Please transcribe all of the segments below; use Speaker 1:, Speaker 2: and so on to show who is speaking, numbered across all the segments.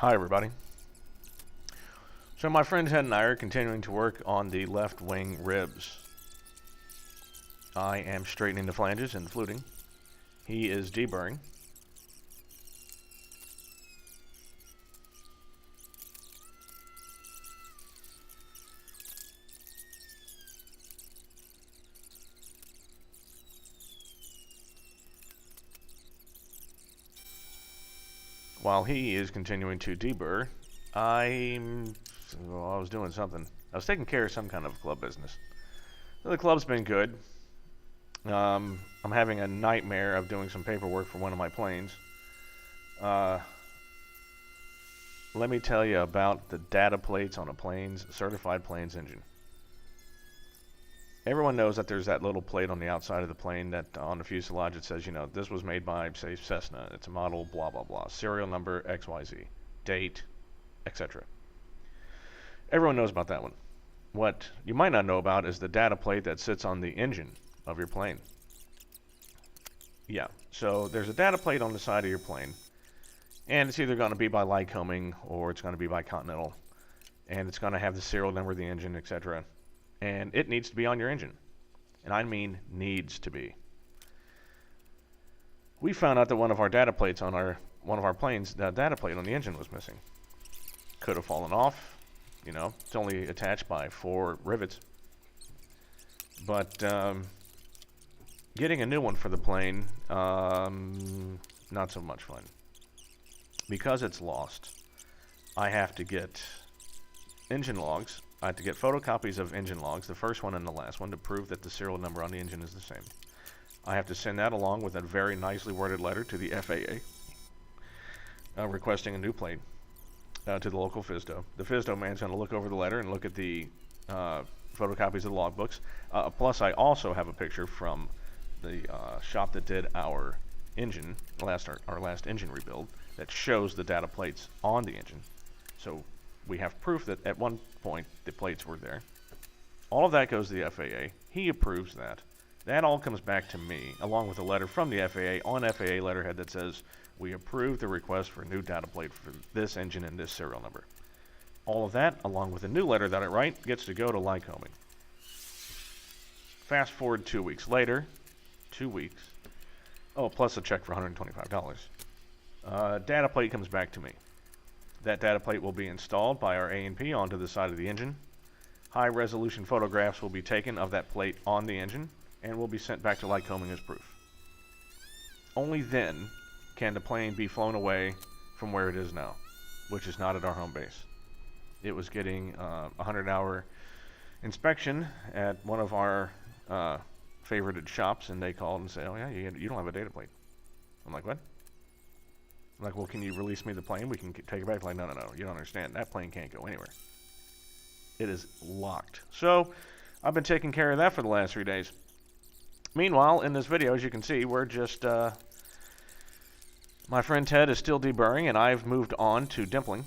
Speaker 1: Hi everybody. So my friend Ted and I are continuing to work on the left wing ribs. I am straightening the flanges and fluting. He is deburring. While he is continuing to deburr, I was doing something. I was taking care of some kind of club business. The club's been good. I'm having a nightmare of doing some paperwork for one of my planes. Let me tell you about the data plates on a plane's certified plane's engine. Everyone knows that there's that little plate on the outside of the plane that on the fuselage it says, you know, this was made by, say, Cessna. It's a model, blah, blah, blah. Serial number, XYZ. Date, etc. Everyone knows about that one. What you might not know about is the data plate that sits on the engine of your plane. Yeah, so there's a data plate on the side of your plane, and it's either going to be by Lycoming or it's going to be by Continental, and it's going to have the serial number of the engine, etc. And it needs to be on your engine. And I mean needs to be. We found out that one of our data plates on one of our planes, the data plate on the engine was missing. Could have fallen off. You know, it's only attached by 4 rivets. But getting a new one for the plane, not so much fun. Because it's lost, I have to get engine logs. I have to get photocopies of engine logs, the first one and the last one, to prove that the serial number on the engine is the same. I have to send that along with a very nicely worded letter to the FAA requesting a new plane to the local FSDO. The FSDO man's going to look over the letter and look at the photocopies of the logbooks. Plus, I also have a picture from the shop that did our engine, our last engine rebuild, that shows the data plates on the engine. So we have proof that at one point the plates were there. All of that goes to the FAA. He approves that. That all comes back to me, along with a letter from the FAA on FAA letterhead that says, we approve the request for a new data plate for this engine and this serial number. All of that, along with a new letter that I write, gets to go to Lycoming. Fast forward 2 weeks later, 2 weeks, oh, plus a check for $125. Data plate comes back to me. That data plate will be installed by our A&P onto the side of the engine. High-resolution photographs will be taken of that plate on the engine and will be sent back to Lycoming as proof. Only then can the plane be flown away from where it is now, which is not at our home base. It was getting a 100-hour inspection at one of our favorited shops, and they called and said, oh yeah, you don't have a data plate. I'm like, what? I'm like, well, can you release me the plane? We can take it back. Like, no, you don't understand. That plane can't go anywhere. It is locked. So I've been taking care of that for the last 3 days. Meanwhile, in this video, as you can see, we're just, my friend Ted is still deburring, and I've moved on to dimpling.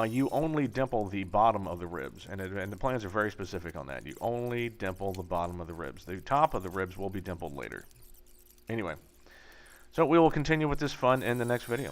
Speaker 1: You only dimple the bottom of the ribs, and the plans are very specific on that. You only dimple the bottom of the ribs. The top of the ribs will be dimpled later. Anyway. So we will continue with this fun in the next video.